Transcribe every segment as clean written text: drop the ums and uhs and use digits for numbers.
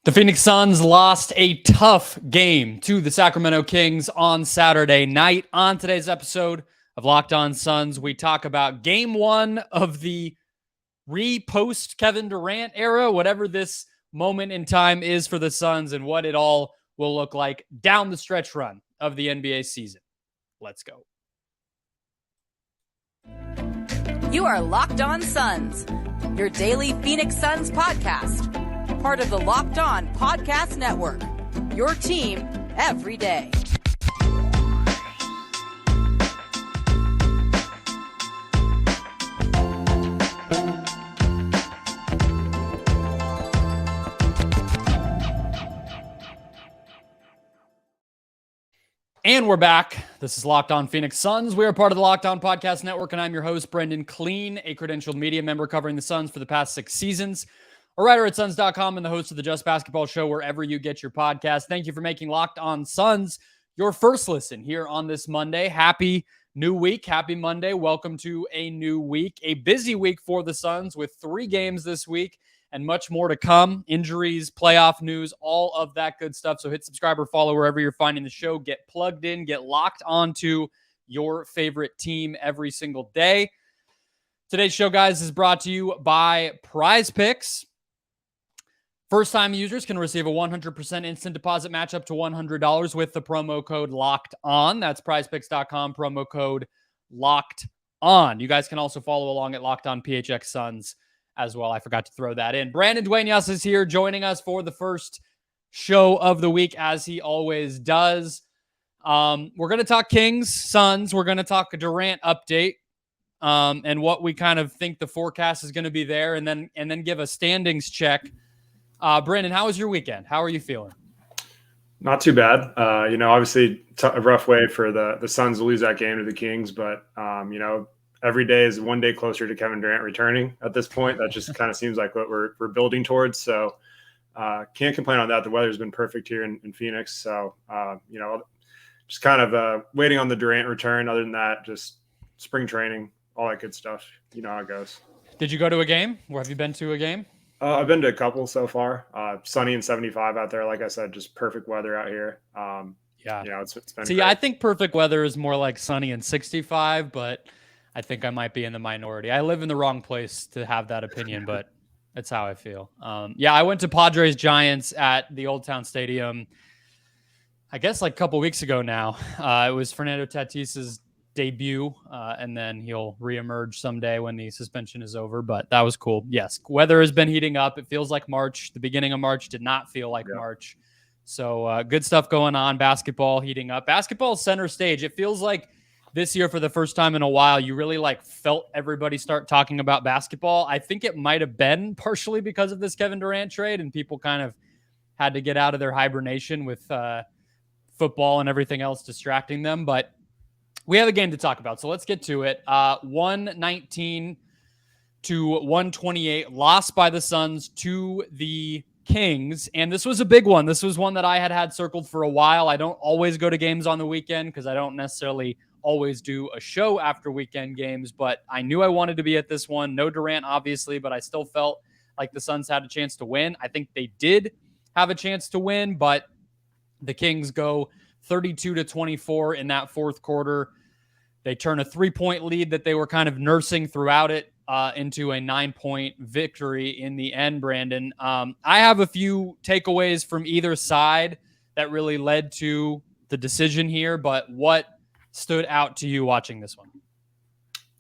The Phoenix Suns lost a tough game to the Sacramento Kings on Saturday night. On today's episode of Locked On Suns, we talk about game one of the re-post Kevin Durant era, whatever this moment in time is for the Suns, and what it all will look like down the stretch run of the NBA season. Let's go. You are Locked On Suns, your daily Phoenix Suns podcast. Part of the Locked On Podcast Network, your team every day. And we're back. This is Locked On Phoenix Suns. We are part of the Locked On Podcast Network, and I'm your host, Brendon Kleen, a credentialed media member covering the Suns for the past 6 seasons. A writer at Suns.com and the host of the Just Basketball Show wherever you get your podcast. Thank you for making Locked On Suns your first listen here on this Monday. Happy new week. Happy Monday. Welcome to a new week. A busy week for the Suns with 3 games this week and much more to come. Injuries, playoff news, all of that good stuff. So hit subscribe or follow wherever you're finding the show. Get plugged in. Get locked onto your favorite team every single day. Today's show, guys, is brought to you by PrizePicks. First-time users can receive a 100% instant deposit match up to $100 with the promo code Locked On. That's PrizePicks.com, promo code Locked On. You guys can also follow along at Locked On PHX Suns as well. I forgot to throw that in. Brendon Dueñas is here joining us for the first show of the week, as he always does. We're going to talk Kings, Suns. We're going to talk a Durant update and what we kind of think the forecast is going to be there, and then give a standings check. Brendon, how was your weekend? How are you feeling? Not too bad. Obviously a rough way for the Suns to lose that game to the Kings, but every day is one day closer to Kevin Durant returning at this point. That just kind of seems like what we're building towards. So can't complain on that. The weather's been perfect here in Phoenix. So, just kind of waiting on the Durant return. Other than that, just spring training, all that good stuff. You know how it goes. Did you go to a game? Or have you been to a game? I've been to a couple so far. Sunny and 75 out there. Like I said, just perfect weather out here. It's been great. I think perfect weather is more like sunny and 65, but I think I might be in the minority. I live in the wrong place to have that opinion, but that's how I feel. I went to Padres Giants at the Old Town Stadium, I guess like a couple weeks ago now. It was Fernando Tatis's debut, and then he'll reemerge someday when the suspension is over, but that was cool. Yes, weather has been heating up. It feels like March. The beginning of March did not feel like March. So good stuff going on. Basketball heating up. Basketball center stage. It feels like this year, for the first time in a while, you really felt everybody start talking about basketball. I think it might have been partially because of this Kevin Durant trade, and people kind of had to get out of their hibernation with football and everything else distracting them. But we have a game to talk about, so let's get to it. 119 to 128, lost by the Suns to the Kings, and this was a big one. This was one that I had circled for a while. I don't always go to games on the weekend because I don't necessarily always do a show after weekend games, but I knew I wanted to be at this one. No Durant, obviously, but I still felt like the Suns had a chance to win. I think they did have a chance to win, but the Kings go 32-24 in that fourth quarter. They turn a 3-point lead that they were kind of nursing throughout it into a 9-point victory in the end, Brendon. I have a few takeaways from either side that really led to the decision here, but what stood out to you watching this one?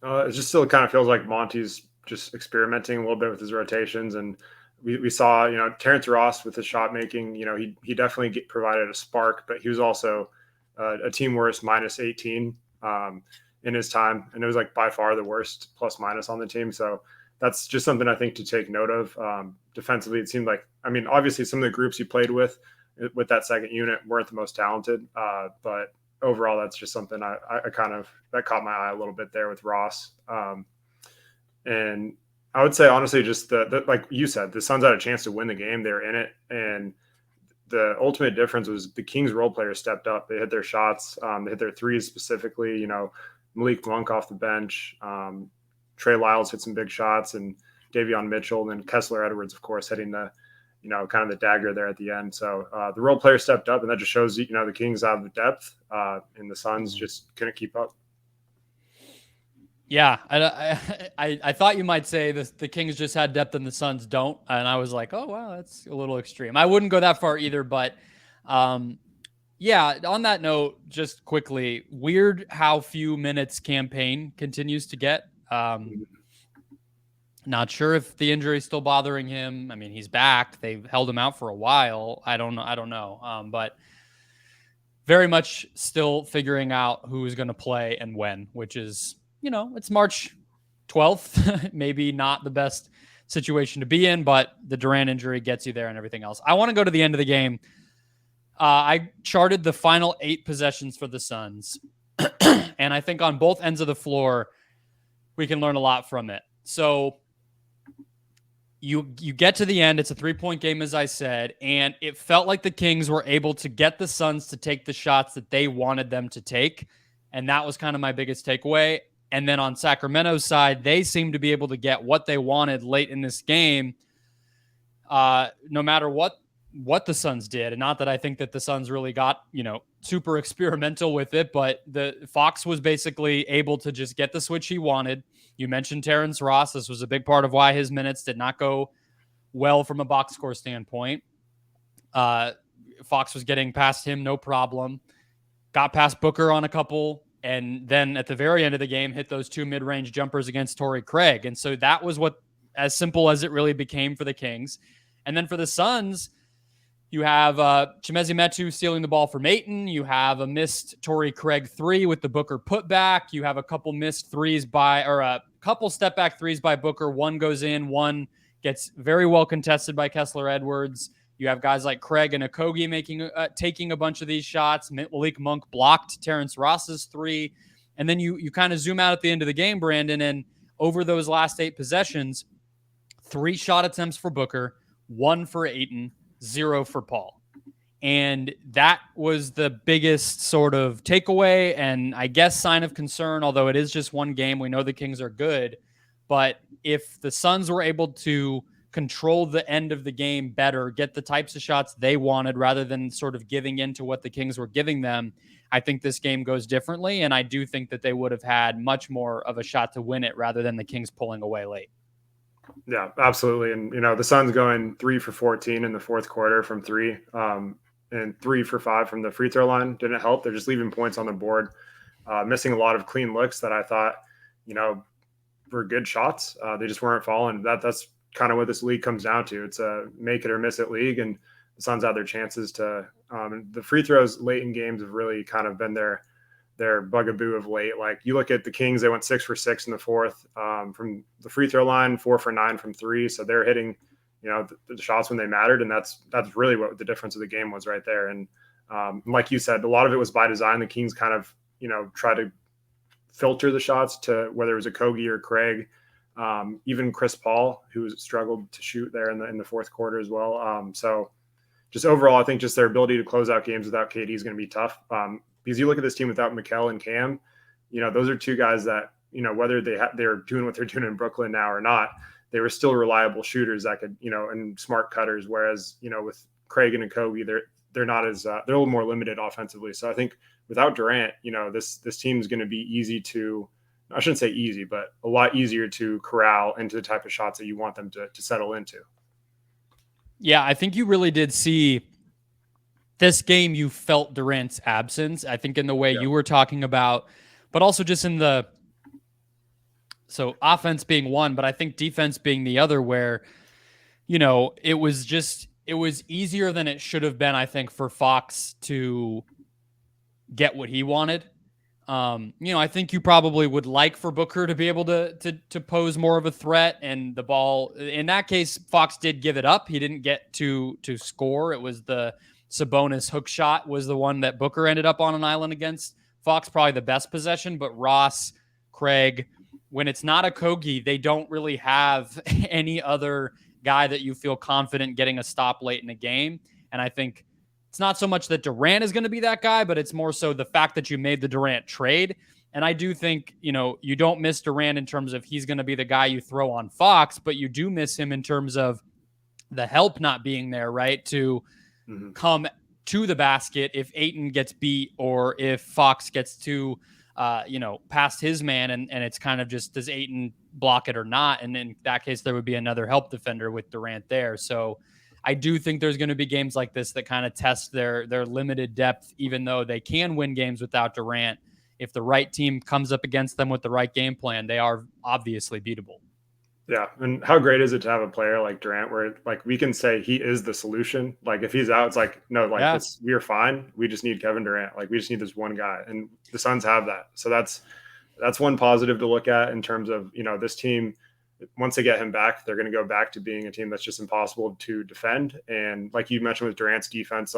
It just still kind of feels like Monty's just experimenting a little bit with his rotations, and we saw, Terrence Ross with his shot making. He definitely provided a spark, but he was also a team worst -18 in his time, and it was by far the worst plus minus on the team. So that's just something I think to take note of. Defensively, it seemed like, obviously some of the groups he played with that second unit weren't the most talented, but overall, that's just something I that caught my eye a little bit there with Ross. And I would say, honestly, just the like you said, the Suns had a chance to win the game. They were in it. And the ultimate difference was the Kings role players stepped up. They hit their shots. They hit their threes specifically. Malik Monk off the bench. Trey Lyles hit some big shots, and Davion Mitchell, and then Kessler Edwards, of course, hitting the kind of the dagger there at the end. So the role player stepped up, and that just shows, the Kings have the depth, and the Suns just couldn't keep up. Yeah, I thought you might say the Kings just had depth and the Suns don't, and I was like, oh wow, that's a little extreme. I wouldn't go that far either, but yeah. On that note, just quickly, weird how few minutes Campaign continues to get. Not sure if the injury is still bothering him. I mean, he's back. They've held him out for a while. I don't know. But very much still figuring out who's going to play and when, which is, it's March 12th. Maybe not the best situation to be in, but the Durant injury gets you there and everything else. I want to go to the end of the game. I charted the final 8 possessions for the Suns. And I think on both ends of the floor, we can learn a lot from it. So you get to the end. It's a 3-point game, as I said, and it felt like the Kings were able to get the Suns to take the shots that they wanted them to take, and that was kind of my biggest takeaway. And then on Sacramento's side, they seemed to be able to get what they wanted late in this game, no matter what the Suns did. And not that I think that the Suns really got, super experimental with it, but the Fox was basically able to just get the switch he wanted. You mentioned Terrence Ross. This was a big part of why his minutes did not go well from a box score standpoint. Fox was getting past him, no problem. Got past Booker on a couple, and then at the very end of the game, hit those 2 mid-range jumpers against Torrey Craig. And so that was as simple as it really became for the Kings. And then for the Suns, you have Chimezie Metu stealing the ball from Ayton. You have a missed Torrey Craig 3 with the Booker putback. You have a couple missed a couple step back threes by Booker. One goes in, one gets very well contested by Kessler Edwards. You have guys like Craig and Okogie taking a bunch of these shots. Malik Monk blocked Terrence Ross's 3. And then you kind of zoom out at the end of the game, Brandon, and over those last 8 possessions, 3 shot attempts for Booker, 1 for Ayton, 0 for Paul. And that was the biggest sort of takeaway and I guess sign of concern, although it is just one game. We know the Kings are good, but if the Suns were able to control the end of the game better, get the types of shots they wanted rather than sort of giving into what the Kings were giving them, I think this game goes differently. And I do think that they would have had much more of a shot to win it rather than the Kings pulling away late. Yeah, absolutely. And, the Suns going 3 for 14 in the fourth quarter from 3 and 3 for 5 from the free throw line didn't help. They're just leaving points on the board, missing a lot of clean looks that I thought, were good shots. They just weren't falling. That's kind of what this league comes down to. It's a make it or miss it league. And the Suns had their chances to the free throws late in games have really kind of been their bugaboo of late. Like you look at the Kings, they went 6 for 6 in the fourth from the free throw line, 4 for 9 from 3. So they're hitting, the shots when they mattered. And that's really what the difference of the game was right there. And like you said, a lot of it was by design. The Kings kind of, try to filter the shots to whether it was Okogie or Craig, even Chris Paul, who struggled to shoot there in the fourth quarter as well. So just overall, I think just their ability to close out games without KD is going to be tough. Because you look at this team without Mikal and Cam, those are 2 guys that, whether they're doing what they're doing in Brooklyn now or not, they were still reliable shooters that could, and smart cutters. Whereas, with Craig and Okogie, they're not as they're a little more limited offensively. So I think without Durant, this team is going to be easy to, I shouldn't say easy, but a lot easier to corral into the type of shots that you want them to settle into. Yeah, I think you really did see this game. You felt Durant's absence, I think, in the way you were talking about, but also just in so offense being one, but I think defense being the other, where, it was easier than it should have been, I think, for Fox to get what he wanted. I think you probably would like for Booker to be able to pose more of a threat, and the ball in that case, Fox did give it up. He didn't get to score. It was the Sabonis hook shot was the one that Booker ended up on an island against. Fox probably the best possession, but Ross, Craig, when it's not Okogie, they don't really have any other guy that you feel confident getting a stop late in a game. And I think it's not so much that Durant is going to be that guy, but it's more so the fact that you made the Durant trade. And I do think, you don't miss Durant in terms of he's going to be the guy you throw on Fox, but you do miss him in terms of the help not being there, right? To come to the basket if Ayton gets beat or if Fox gets to, past his man, and it's kind of just, does Ayton block it or not? And in that case, there would be another help defender with Durant there. So I do think there's going to be games like this that kind of test their limited depth, even though they can win games without Durant. If the right team comes up against them with the right game plan, they are obviously beatable. Yeah. And how great is it to have a player like Durant where like we can say he is the solution? Like if he's out, it's like, no, like we are fine. We just need Kevin Durant. Like we just need this one guy. And the Suns have that. So that's one positive to look at in terms of, this team, once they get him back, they're going to go back to being a team that's just impossible to defend. And like you mentioned with Durant's defense,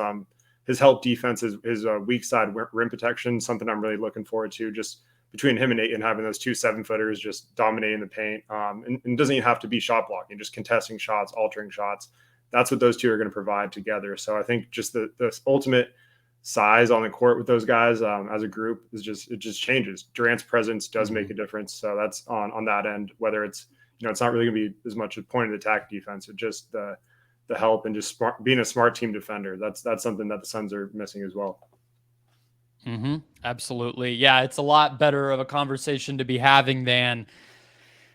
his help defense is weak side rim protection, something I'm really looking forward to, just between him and Ayton having those 2 7-footers just dominating the paint. And doesn't even have to be shot blocking, just contesting shots, altering shots. That's what those two are going to provide together. So I think just the ultimate size on the court with those guys as a group it just changes. Durant's presence does make a difference. So that's on that end, whether it's, it's not really going to be as much a point of attack defense. It's just the help and just being a smart team defender. That's something that the Suns are missing as well. Absolutely. Yeah, it's a lot better of a conversation to be having than,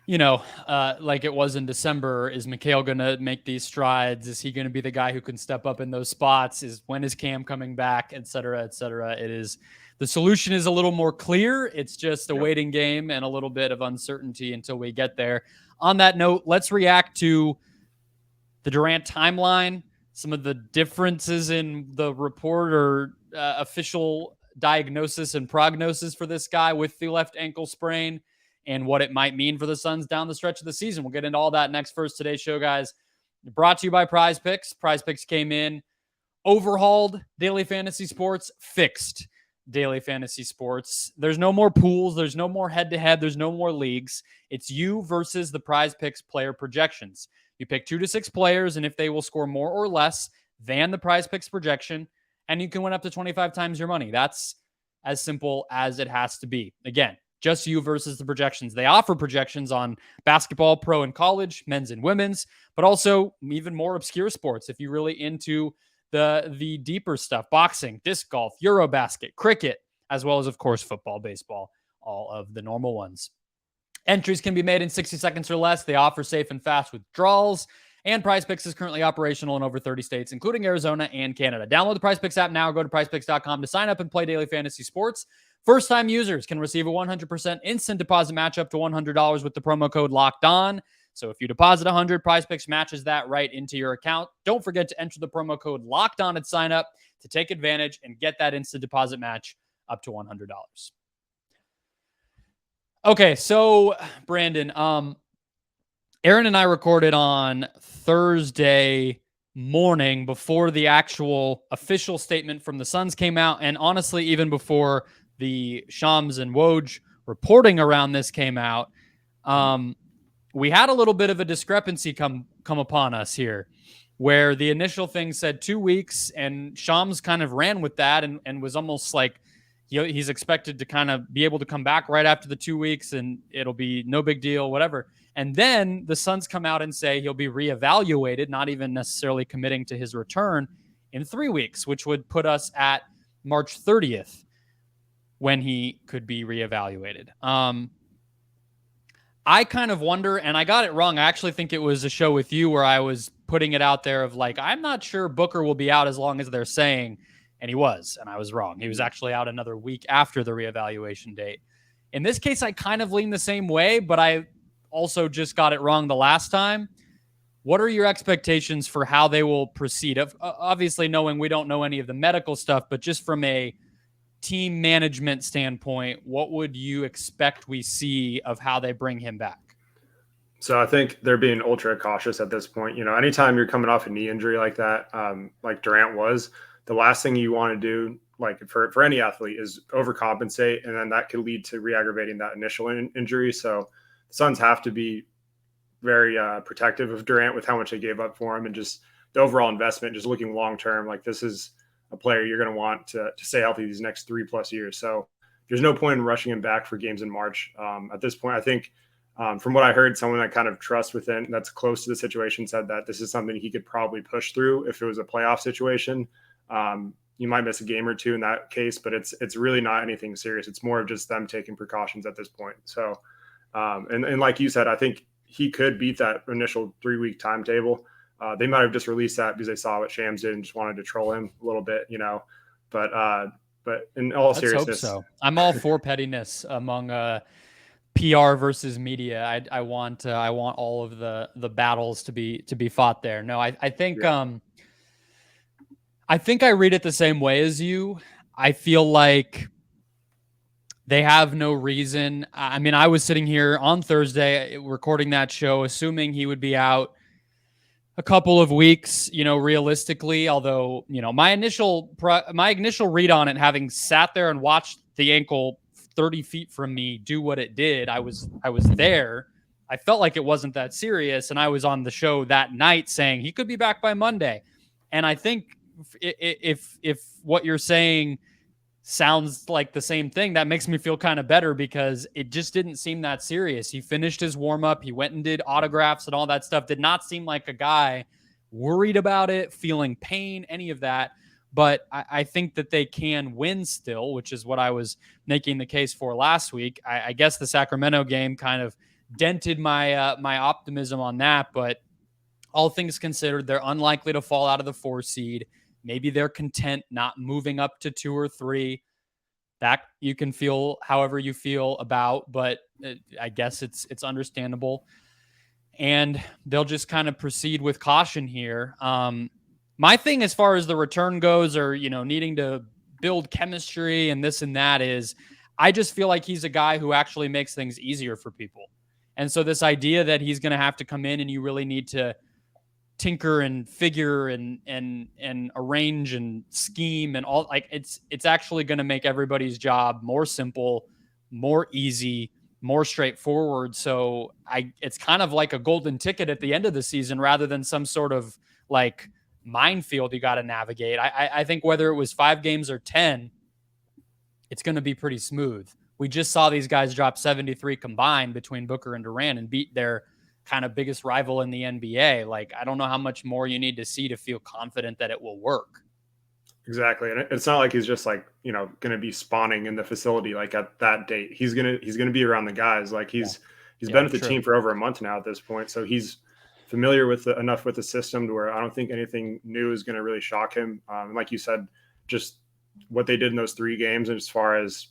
like it was in December. Is Mikal going to make these strides? Is he going to be the guy who can step up in those spots? When is Cam coming back, et cetera, et cetera? The solution is a little more clear. It's just a waiting game and a little bit of uncertainty until we get there. On that note, let's react to the Durant timeline, some of the differences in the report or official diagnosis and prognosis for this guy with the left ankle sprain, and what it might mean for the Suns down the stretch of the season. We'll get into all that next. First, today's show, guys, brought to you by PrizePicks. PrizePicks came in, overhauled daily fantasy sports, fixed daily fantasy sports. There's no more pools. There's no more head-to-head. There's no more leagues. It's you versus the PrizePicks player projections. You pick 2 to 6 players, and if they will score more or less than the PrizePicks projection, and you can win up to 25 times your money. That's as simple as it has to be. Again, just you versus the projections. They offer projections on basketball, pro and college, men's and women's, but also even more obscure sports if you're really into the deeper stuff: boxing, disc golf, Eurobasket, cricket, as well as, of course, football, baseball, all of the normal ones. Entries can be made in 60 seconds or less. They offer safe and fast withdrawals. And PrizePicks is currently operational in over 30 states, including Arizona and Canada. Download the PrizePicks app now or go to PrizePicks.com to sign up and play daily fantasy sports. First-time users can receive a 100% instant deposit match up to $100 with the promo code LOCKEDON. So if you deposit $100, PrizePicks matches that right into your account. Don't forget to enter the promo code LOCKEDON at sign up to take advantage and get that instant deposit match up to $100. Okay, so Brandon, Aaron and I recorded on Thursday morning before the actual official statement from the Suns came out, and honestly, even before the Shams and Woj reporting around this came out. We had a little bit of a discrepancy come upon us here, where the initial thing said 2 weeks, and Shams kind of ran with that and was almost like he's expected to kind of be able to come back right after the 2 weeks, and it'll be no big deal, whatever. And then the Suns come out and say he'll be reevaluated, not even necessarily committing to his return in 3 weeks, which would put us at March 30th when he could be reevaluated. I kind of wonder, and I got it wrong. I actually think it was a show with you where I was putting it out there of like, I'm not sure Booker will be out as long as they're saying, and he was, and I was wrong. He was actually out another week after the reevaluation date. In this case, I kind of lean the same way, but I also just got it wrong the last time. What are your expectations for how they will proceed? Obviously, knowing we don't know any of the medical stuff, but just from a team management standpoint, what would you expect we see of how they bring him back? So I think they're being ultra cautious at this point. Anytime you're coming off a knee injury like that, like Durant was, the last thing you want to do, like for any athlete, is overcompensate, and then that could lead to re-aggravating that initial injury. So the Suns have to be very protective of Durant with how much they gave up for him, and just the overall investment, just looking long-term. Like, this is a player you're going to want to stay healthy these next 3+ years. So there's no point in rushing him back for games in March. At this point, I think From what I heard, someone that kind of trusts within that's close to the situation said that this is something he could probably push through if it was a playoff situation. You might miss a game or two in that case, but it's really not anything serious. It's more of just them taking precautions at this point. So, and like you said, I think he could beat that initial 3-week timetable. They might have just released that because they saw what Shams did and just wanted to troll him a little bit, But in all seriousness, hope so. I'm all for pettiness among PR versus media. I want all of the battles to be fought there. No, I think I think I read it the same way as you. I feel like they have no reason. I mean, I was sitting here on Thursday recording that show, assuming he would be out a couple of weeks, realistically, although, my initial read on it, having sat there and watched the ankle 30 feet from me do what it did, I was there. I felt like it wasn't that serious. And I was on the show that night saying he could be back by Monday. And I think if what you're saying sounds like the same thing, that makes me feel kind of better because it just didn't seem that serious. He finished his warm-up. He went and did autographs and all that stuff. Did not seem like a guy worried about it, feeling pain, any of that. But I think that they can win still, which is what I was making the case for last week. I guess the Sacramento game kind of dented my my optimism on that. But all things considered, they're unlikely to fall out of the 4 seed. Maybe they're content not moving up to 2 or 3. That you can feel however you feel about, but I guess it's understandable. And they'll just kind of proceed with caution here. My thing as far as the return goes, or, needing to build chemistry and this and that, is I just feel like he's a guy who actually makes things easier for people. And so this idea that he's going to have to come in and you really need to tinker and figure and arrange and scheme and all, like it's actually going to make everybody's job more simple, more easy, more straightforward. So it's kind of like a golden ticket at the end of the season rather than some sort of like minefield you got to navigate. I think whether it was 5 games or 10, it's going to be pretty smooth. We just saw these guys drop 73 combined between Booker and Durant and beat their kind of biggest rival in the NBA. Like, I don't know how much more you need to see to feel confident that it will work. Exactly. And it's not like he's just like, going to be spawning in the facility like at that date. He's going to be around the guys. Like he's been with the team for over a month now at this point. So he's familiar with enough with the system to where I don't think anything new is going to really shock him. And like you said, just what they did in those 3 games, and as far as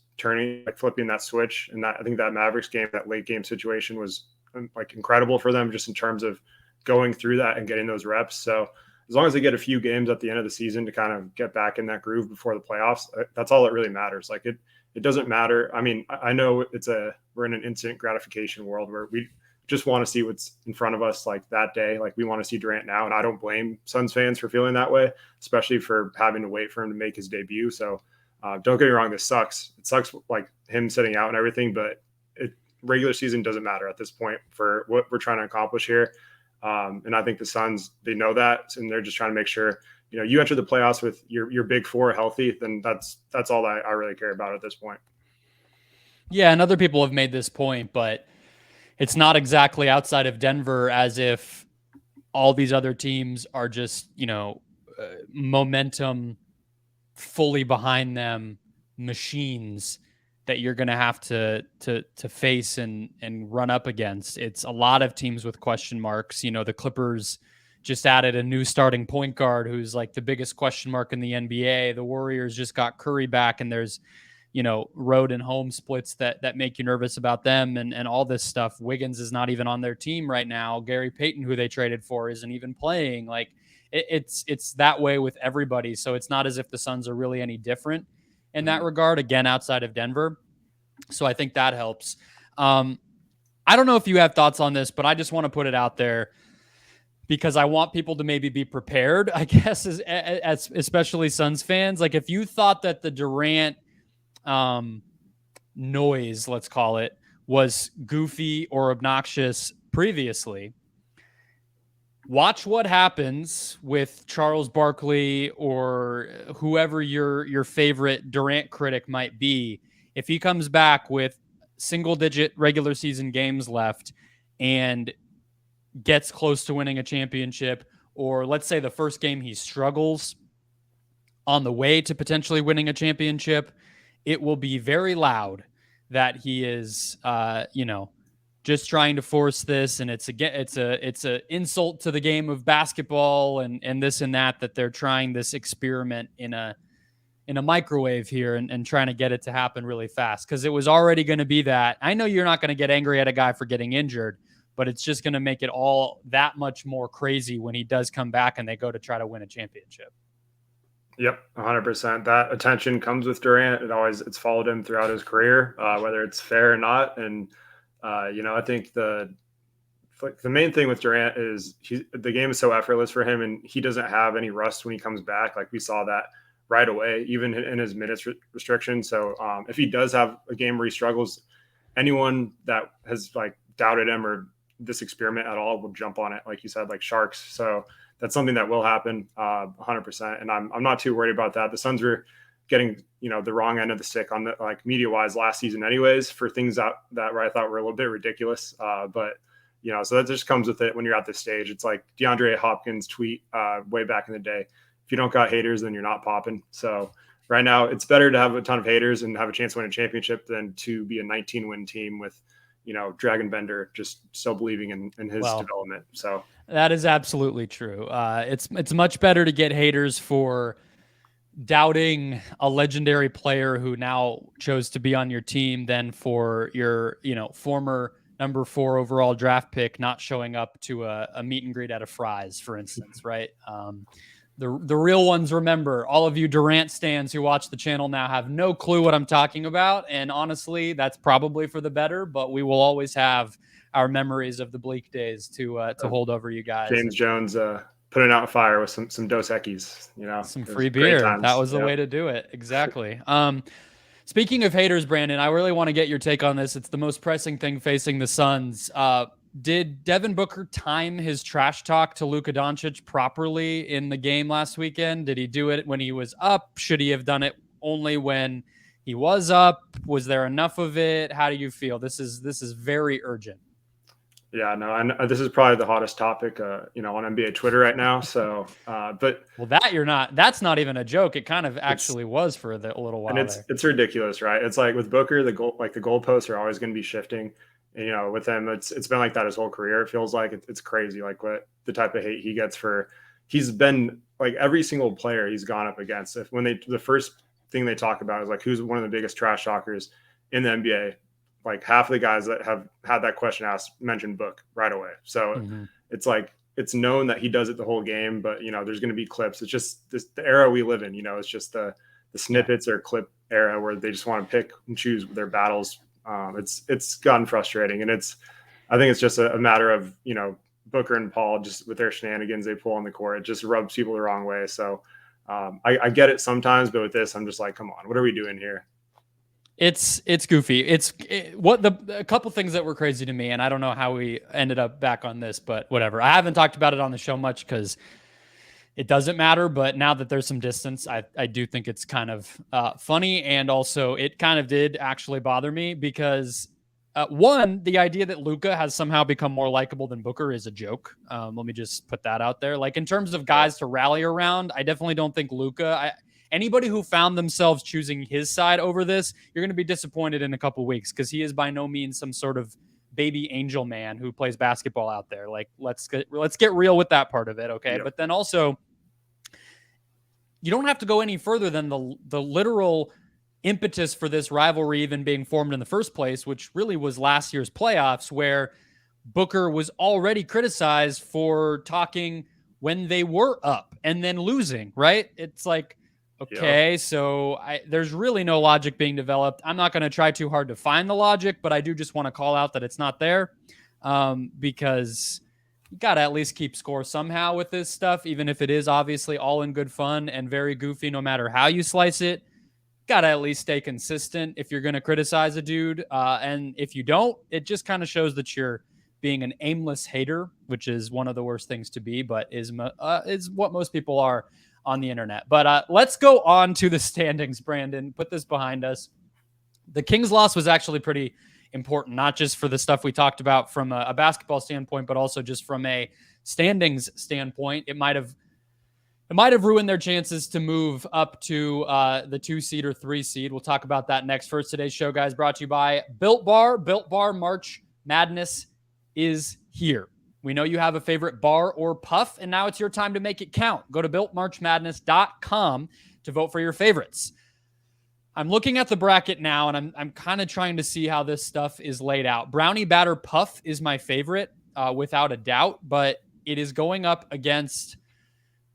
flipping that switch, and that I think that Mavericks game, that late game situation was like incredible for them just in terms of going through that and getting those reps. So as long as they get a few games at the end of the season to kind of get back in that groove before the playoffs, that's all that really matters. Like it doesn't matter. I mean, I know we're in an instant gratification world where we just want to see what's in front of us like that day. Like we want to see Durant now. And I don't blame Suns fans for feeling that way, especially for having to wait for him to make his debut. So don't get me wrong. This sucks. It sucks like him sitting out and everything, but regular season doesn't matter at this point for what we're trying to accomplish here. And I think the Suns, they know that, and they're just trying to make sure, you enter the playoffs with your big 4 healthy, then that's all that I really care about at this point. Yeah. And other people have made this point, but it's not exactly outside of Denver as if all these other teams are just, momentum fully behind them machines that you're going to have to face and run up against. It's a lot of teams with question marks. The Clippers just added a new starting point guard who's like the biggest question mark in the NBA. The Warriors just got Curry back, and there's, road and home splits that make you nervous about them and all this stuff. Wiggins is not even on their team right now. Gary Payton, who they traded for, isn't even playing. Like it's that way with everybody. So it's not as if the Suns are really any different in that regard, again, outside of Denver. So I think that helps. I don't know if you have thoughts on this, but I just want to put it out there because I want people to maybe be prepared, I guess, as especially Suns fans. Like if you thought that the Durant noise, let's call it, was goofy or obnoxious previously, watch what happens with Charles Barkley or whoever your favorite Durant critic might be. If he comes back with single-digit regular season games left and gets close to winning a championship, or let's say the first game he struggles on the way to potentially winning a championship, it will be very loud that he is, just trying to force this, and it's a insult to the game of basketball, and this and that they're trying this experiment in a microwave here and trying to get it to happen really fast, because it was already going to be that. I know you're not going to get angry at a guy for getting injured, but it's just going to make it all that much more crazy when he does come back and they go to try to win a championship. Yep, 100%. That attention comes with Durant. It's followed him throughout his career, whether it's fair or not. And I think the main thing with Durant is the game is so effortless for him, and he doesn't have any rust when he comes back. Like, we saw that right away, even in his minutes restriction. So if he does have a game where he struggles, anyone that has doubted him or this experiment at all will jump on it, like you said, like sharks. So that's something that will happen 100%. And I'm not too worried about that. The Suns were getting, the wrong end of the stick on the media wise last season anyways, for things that I thought were a little bit ridiculous. But so that just comes with it when you're at this stage. It's like DeAndre Hopkins' tweet way back in the day: if you don't got haters, then you're not popping. So right now it's better to have a ton of haters and have a chance to win a championship than to be a 19-win team with, Dragon Bender just still believing in his development. So that is absolutely true. It's much better to get haters for doubting a legendary player who now chose to be on your team than for your, former number 4 overall draft pick not showing up to a meet and greet at a Fry's, for instance, right? The real ones, remember, all of you Durant stans who watch the channel now have no clue what I'm talking about. And honestly, that's probably for the better, but we will always have our memories of the bleak days to hold over you guys. James Jones putting out a fire with some Dos Equis, some free beer. That was the way to do it. Exactly. Speaking of haters, Brandon, I really want to get your take on this. It's the most pressing thing facing the Suns. Did Devin Booker time his trash talk to Luca Doncic properly in the game last weekend? Did he do it when he was up? Should he have done it only when he was up? Was there enough of it? How do you feel? This is very urgent. Yeah, no, and this is probably the hottest topic, on NBA Twitter right now. So, that's not even a joke. It kind of actually was for a little while. And it's ridiculous, right? It's like with Booker, the goalposts are always going to be shifting. And, with him, it's been like that his whole career. It feels like it's crazy, like what the type of hate he gets he's been like every single player he's gone up against. The first thing they talk about is like, who's one of the biggest trash talkers in the NBA? Like half of the guys that have had that question asked mentioned Book right away. So It's like, it's known that he does it the whole game, but there's going to be clips. It's just the era we live in, it's just the snippets or clip era where they just want to pick and choose their battles. It's gotten frustrating, and I think it's just a matter of, Booker and Paul, just with their shenanigans they pull on the court. It just rubs people the wrong way. So I get it sometimes, but with this, I'm just like, come on, what are we doing here? It's goofy. A couple things that were crazy to me, and I don't know how we ended up back on this, but whatever. I haven't talked about it on the show much because it doesn't matter. But now that there's some distance, I do think it's kind of funny, and also it kind of did actually bother me because one, the idea that Luca has somehow become more likable than Booker is a joke. Let me just put that out there. Like, in terms of guys to rally around, I definitely don't think Luca. Anybody who found themselves choosing his side over this, you're going to be disappointed in a couple weeks, because he is by no means some sort of baby angel man who plays basketball out there. Like, let's get real with that part of it, okay? Yep. But then also, you don't have to go any further than the literal impetus for this rivalry even being formed in the first place, which really was last year's playoffs, where Booker was already criticized for talking when they were up and then losing, right? It's like, okay, so there's really no logic being developed. I'm not going to try too hard to find the logic, but I do just want to call out that it's not there, because you got to at least keep score somehow with this stuff, even if it is obviously all in good fun and very goofy no matter how you slice it. Got to at least stay consistent if you're going to criticize a dude. And if you don't, it just kind of shows that you're being an aimless hater, which is one of the worst things to be, but is what most people are on the internet. But let's go on to the standings, Brandon. Put this behind us. The Kings loss was actually pretty important, not just for the stuff we talked about from a basketball standpoint, but also just from a standings standpoint. It might have ruined their chances to move up to the 2 seed or 3 seed. We'll talk about that next. First, today's show, guys, brought to you by Built Bar. Built Bar March Madness is here. We know you have a favorite bar or puff, and now it's your time to make it count. Go to BuiltMarchMadness.com to vote for your favorites. I'm looking at the bracket now, and I'm kind of trying to see how this stuff is laid out. Brownie Batter Puff is my favorite, without a doubt, but it is going up against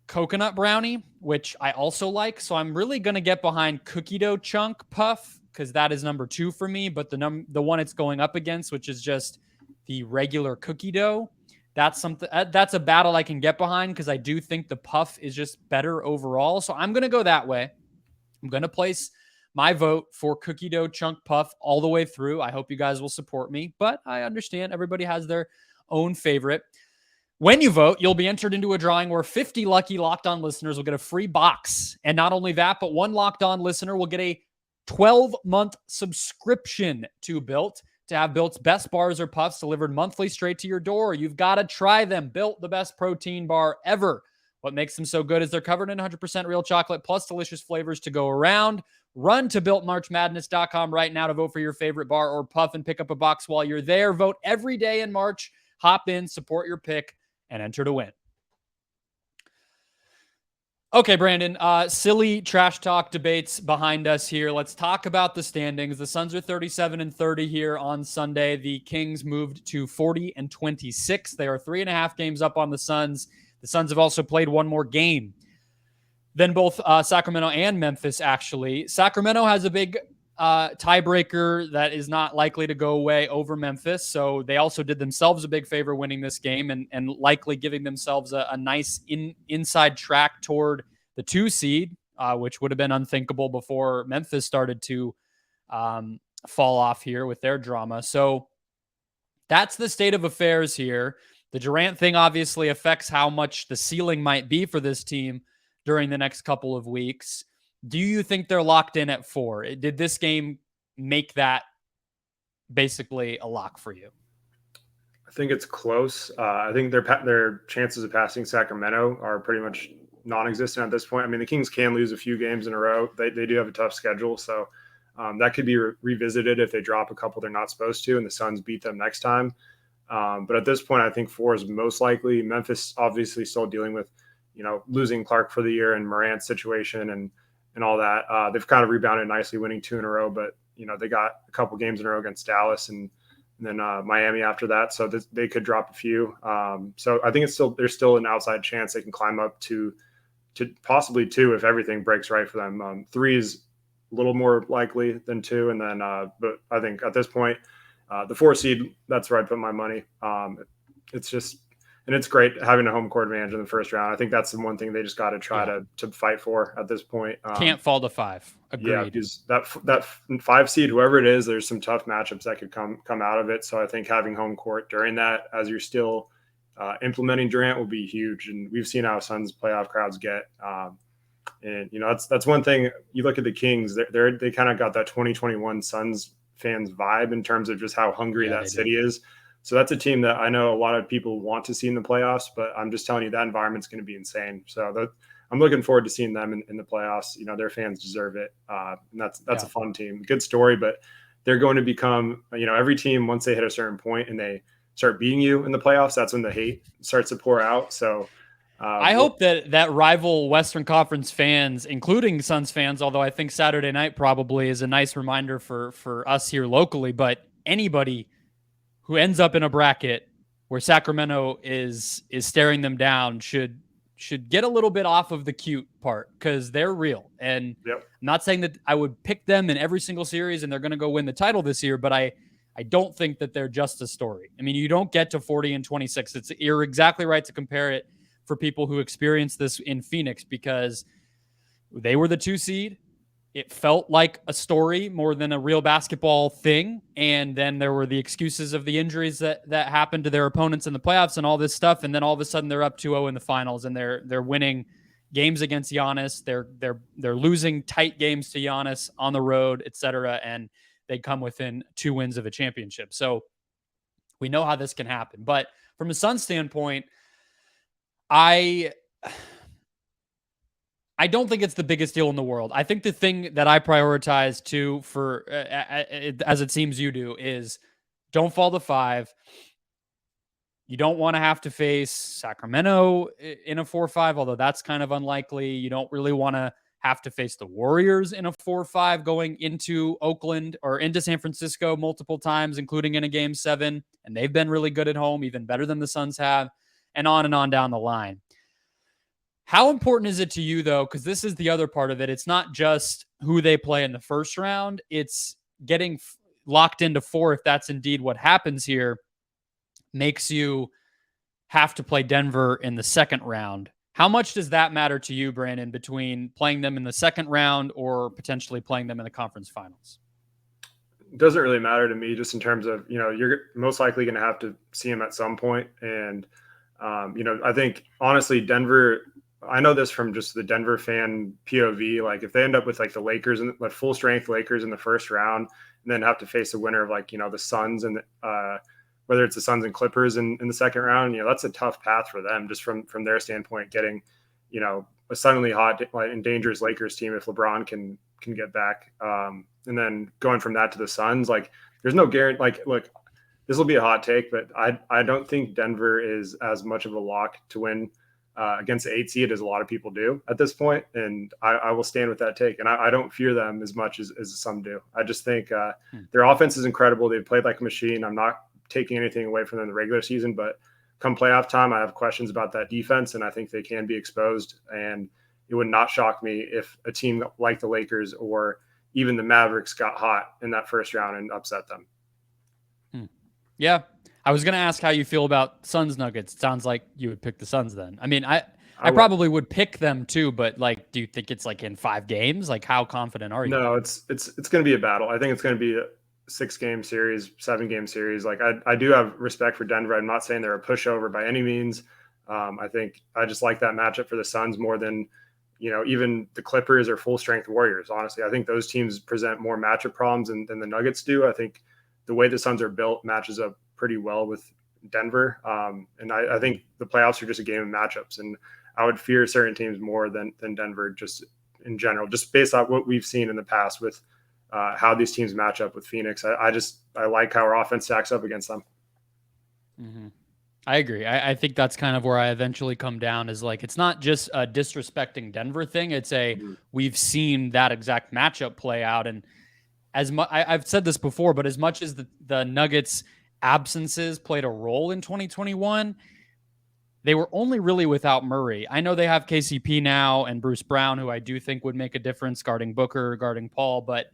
Coconut Brownie, which I also like. So I'm really going to get behind Cookie Dough Chunk Puff because that is number 2 for me. But the one it's going up against, which is just the regular cookie dough, that's something that's a battle I can get behind because I do think the puff is just better overall. So I'm going to go that way. I'm going to place my vote for Cookie Dough Chunk Puff all the way through. I hope you guys will support me, but I understand everybody has their own favorite. When you vote, you'll be entered into a drawing where 50 lucky Locked On listeners will get a free box. And not only that, but one Locked On listener will get a 12-month subscription to Built to have Built's best bars or puffs delivered monthly straight to your door. You've got to try them. Built, the best protein bar ever. What makes them so good is they're covered in 100% real chocolate plus delicious flavors to go around. Run to BuiltMarchMadness.com right now to vote for your favorite bar or puff and pick up a box while you're there. Vote every day in March. Hop in, support your pick, and enter to win. Okay, Brandon, silly trash talk debates behind us here. Let's talk about the standings. The Suns are 37-30 here on Sunday. The Kings moved to 40-26. They are 3.5 games up on the Suns. The Suns have also played one more game than both Sacramento and Memphis, actually. Sacramento has a big tiebreaker that is not likely to go away over Memphis. So they also did themselves a big favor winning this game and likely giving themselves a nice inside track toward the 2 seed, which would have been unthinkable before Memphis started to fall off here with their drama. So that's the state of affairs here. The Durant thing obviously affects how much the ceiling might be for this team during the next couple of weeks. Do you think they're locked in at 4? Did this game make that basically a lock for you? I think it's close. I think their chances of passing Sacramento are pretty much non-existent at this point. I mean, the Kings can lose a few games in a row. They do have a tough schedule, so that could be revisited if they drop a couple they're not supposed to and the Suns beat them next time. But at this point, I think 4 is most likely. Memphis obviously still dealing with, losing Clark for the year and Morant's situation and all that. They've kind of rebounded nicely, winning 2 in a row, but they got a couple games in a row against Dallas and then Miami after that, so they could drop a few. So I think there's still an outside chance they can climb up to possibly 2 if everything breaks right for them. 3 is a little more likely than 2, and then but I think at this point, the 4 seed, that's where I put my money. It's just. And it's great having a home court advantage in the first round. I think that's the one thing they just got to try to fight for at this point. Can't fall to 5. Agreed. Yeah, because that 5 seed, whoever it is, there's some tough matchups that could come out of it. So I think having home court during that, as you're still implementing Durant, will be huge. And we've seen how Suns playoff crowds get. And that's one thing. You look at the Kings; they kind of got that 2021 Suns fans vibe in terms of just how hungry that city is. So that's a team that I know a lot of people want to see in the playoffs, but I'm just telling you that environment's going to be insane. So I'm looking forward to seeing them in the playoffs. Their fans deserve it. And that's a fun team. Good story, but they're going to become, every team, once they hit a certain point and they start beating you in the playoffs, that's when the hate starts to pour out. So I hope that rival Western Conference fans, including Suns fans, although I think Saturday night probably is a nice reminder for us here locally, but anybody who ends up in a bracket where Sacramento is staring them down should get a little bit off of the cute part because they're real. And I'm not saying that I would pick them in every single series and they're going to go win the title this year, but I don't think that they're just a story. I mean, you don't get to 40-26. You're exactly right to compare it for people who experienced this in Phoenix because they were the 2 seed. It felt like a story more than a real basketball thing. And then there were the excuses of the injuries that happened to their opponents in the playoffs and all this stuff. And then all of a sudden they're up 2-0 in the finals and they're winning games against Giannis. They're losing tight games to Giannis on the road, etc. And they come within 2 wins of a championship. So we know how this can happen. But from a Suns standpoint, I don't think it's the biggest deal in the world. I think the thing that I prioritize too, for as it seems you do, is don't fall to 5. You don't want to have to face Sacramento in a 4-5, although that's kind of unlikely. You don't really want to have to face the Warriors in a 4-5 going into Oakland or into San Francisco multiple times, including in a Game 7. And they've been really good at home, even better than the Suns have, and on down the line. How important is it to you, though? Because this is the other part of it. It's not just who they play in the first round. It's getting locked into 4, if that's indeed what happens here, makes you have to play Denver in the second round. How much does that matter to you, Brandon, between playing them in the second round or potentially playing them in the conference finals? It doesn't really matter to me, just in terms of, you're most likely going to have to see them at some point. And, I think, honestly, Denver, I know this from just the Denver fan POV, like if they end up with like the Lakers and like full strength Lakers in the first round, and then have to face the winner of like, the Suns and whether it's the Suns and Clippers in the second round, that's a tough path for them just from their standpoint, getting, a suddenly hot and dangerous Lakers team if LeBron can get back. And then going from that to the Suns, like there's no guarantee, like, look, this will be a hot take, but I don't think Denver is as much of a lock to win against the 8 seed as a lot of people do at this point. And I will stand with that take. And I don't fear them as much as some do. I just think their offense is incredible. They've played like a machine. I'm not taking anything away from them in the regular season, but come playoff time, I have questions about that defense, and I think they can be exposed. And it would not shock me if a team like the Lakers or even the Mavericks got hot in that first round and upset them. Yeah. I was going to ask how you feel about Suns Nuggets. It sounds like you would pick the Suns then. I mean, I probably would pick them too, but like, do you think it's like in 5 games? Like, how confident are you? No, it's going to be a battle. I think it's going to be a 6-game series, 7-game series. Like I do have respect for Denver. I'm not saying they're a pushover by any means. I think I just like that matchup for the Suns more than, even the Clippers or full strength Warriors. Honestly, I think those teams present more matchup problems than the Nuggets do. I think the way the Suns are built matches up pretty well with Denver. And I think the playoffs are just a game of matchups. And I would fear certain teams more than Denver, just in general, just based on what we've seen in the past with how these teams match up with Phoenix. I like how our offense stacks up against them. Mm-hmm. I agree. I think that's kind of where I eventually come down, is like, it's not just a disrespecting Denver thing. It's we've seen that exact matchup play out. And as much, I've said this before, but as much as the Nuggets absences played a role in 2021, they were only really without Murray. I know they have KCP now and Bruce Brown, who I do think would make a difference guarding Booker, guarding Paul, but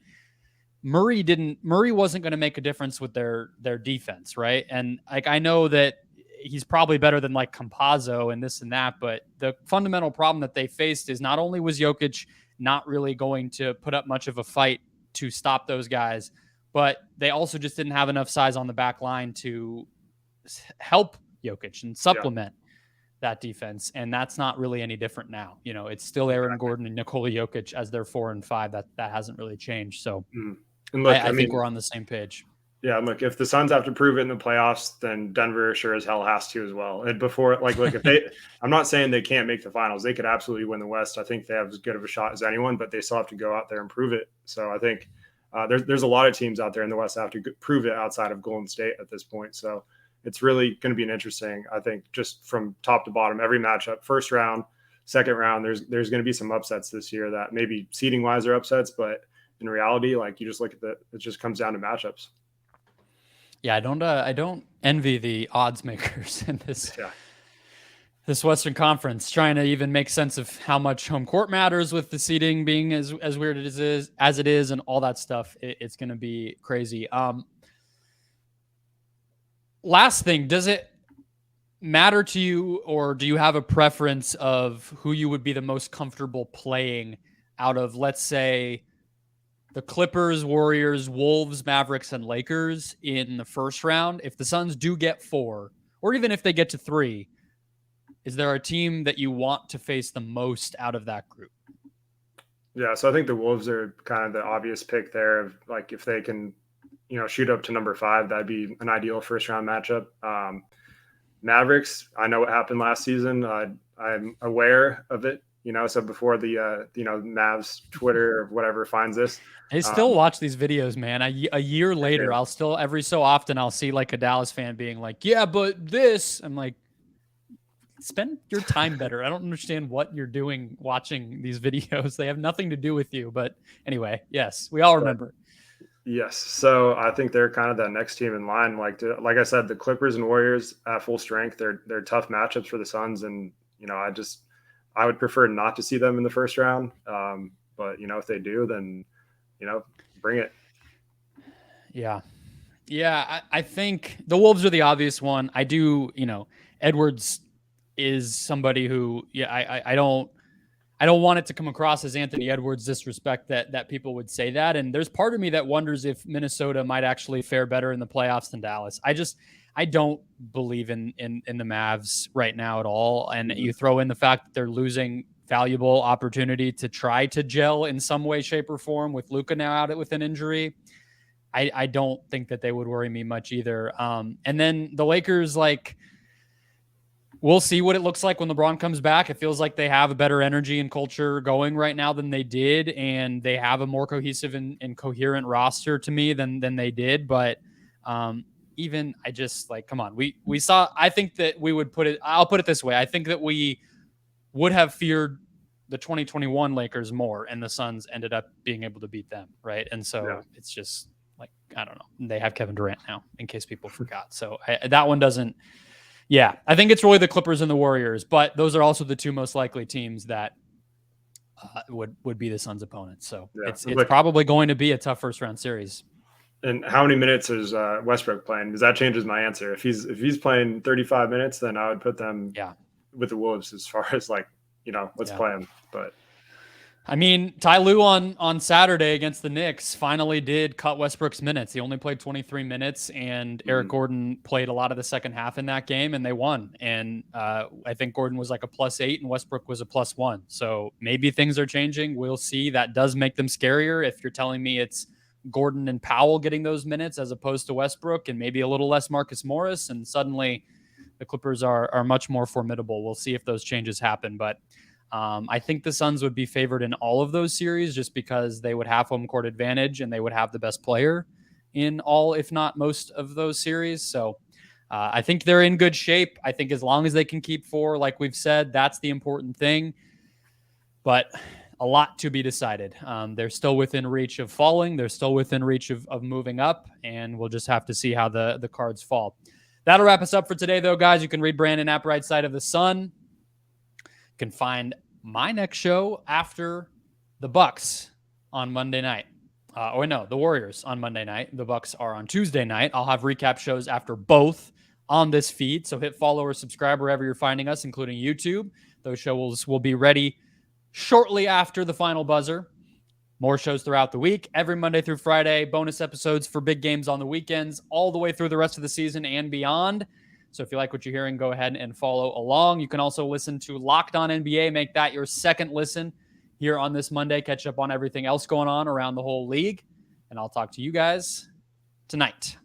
Murray wasn't going to make a difference with their defense, right? And like, I know that he's probably better than like Campazzo and this and that, but the fundamental problem that they faced is not only was Jokic not really going to put up much of a fight to stop those guys, but they also just didn't have enough size on the back line to help Jokic and supplement that defense. And that's not really any different now. It's still Aaron Gordon and Nikola Jokic as their 4 and 5. That hasn't really changed. So and look, I think we're on the same page. Yeah, look, if the Suns have to prove it in the playoffs, then Denver sure as hell has to as well. And before, like, look, I'm not saying they can't make the finals. They could absolutely win the West. I think they have as good of a shot as anyone, but they still have to go out there and prove it. So I think there's a lot of teams out there in the West that have to prove it outside of Golden State at this point. So it's really going to be an interesting, I think, just from top to bottom, every matchup, first round, second round, there's going to be some upsets this year that maybe seeding wise are upsets, but in reality, like, you just look at it just comes down to matchups. Yeah, I don't envy the odds makers in this Western Conference, trying to even make sense of how much home court matters with the seeding being as weird as it is and all that stuff. It's going to be crazy. Last thing, does it matter to you, or do you have a preference of who you would be the most comfortable playing out of, let's say, the Clippers, Warriors, Wolves, Mavericks, and Lakers in the first round? If the Suns do get 4, or even if they get to 3, is there a team that you want to face the most out of that group? Yeah, so I think the Wolves are kind of the obvious pick there. Of like if they can, shoot up to number 5, that'd be an ideal first round matchup. Mavericks, I know what happened last season. I'm aware of it. So before the Mavs Twitter or whatever finds this, I still watch these videos, man. A year later, I'll still every so often I'll see like a Dallas fan being like, "Yeah, but this." I'm like, spend your time better. I don't understand what you're doing watching these videos. They have nothing to do with you. But anyway, yes, we all remember. Yes. So I think they're kind of that next team in line. Like I said, the Clippers and Warriors at full strength, they're tough matchups for the Suns. And, I would prefer not to see them in the first round. But, if they do, then, bring it. Yeah. Yeah. I think the Wolves are the obvious one. I do, Edwards is somebody who, I don't want it to come across as Anthony Edwards disrespect that people would say that. And there's part of me that wonders if Minnesota might actually fare better in the playoffs than Dallas. I don't believe in the Mavs right now at all. And you throw in the fact that they're losing valuable opportunity to try to gel in some way, shape, or form with Luca now out with an injury. I don't think that they would worry me much either. And then the Lakers, we'll see what it looks like when LeBron comes back. It feels like they have a better energy and culture going right now than they did, and they have a more cohesive and coherent roster to me than they did. But even I just come on, we saw. I think that we would put it. I'll put it this way: I think that we would have feared the 2021 Lakers more, and the Suns ended up being able to beat them, right? And so it's just I don't know. They have Kevin Durant now, in case people forgot. So that one doesn't. Yeah, I think it's really the Clippers and the Warriors, but those are also the two most likely teams that would be the Suns' opponents. So it's probably going to be a tough first round series. And how many minutes is Westbrook playing? Because that changes my answer. If he's playing 35 minutes, then I would put them with the Wolves as far as let's play them. But I mean, Ty Lue on Saturday against the Knicks finally did cut Westbrook's minutes. He only played 23 minutes, and Eric Gordon played a lot of the second half in that game, and they won. And I think Gordon was like a +8, and Westbrook was a +1. So maybe things are changing. We'll see. That does make them scarier if you're telling me it's Gordon and Powell getting those minutes as opposed to Westbrook and maybe a little less Marcus Morris, and suddenly the Clippers are much more formidable. We'll see if those changes happen, but I think the Suns would be favored in all of those series just because they would have home court advantage and they would have the best player in all, if not most of those series. So I think they're in good shape. I think as long as they can keep 4, like we've said, that's the important thing. But a lot to be decided. They're still within reach of falling. They're still within reach of moving up, and we'll just have to see how the cards fall. That'll wrap us up for today, though, guys. You can read Brandon at Bright Side of the Sun. You can find my next show after the Bucks on Monday night. The Warriors on Monday night. The Bucks are on Tuesday night. I'll have recap shows after both on this feed, so hit follow or subscribe wherever you're finding us, including YouTube. Those shows will be ready shortly after the final buzzer. More shows throughout the week, every Monday through Friday. Bonus episodes for big games on the weekends, all the way through the rest of the season and beyond. So if you like what you're hearing, go ahead and follow along. You can also listen to Locked On NBA. Make that your second listen here on this Monday. Catch up on everything else going on around the whole league. And I'll talk to you guys tonight.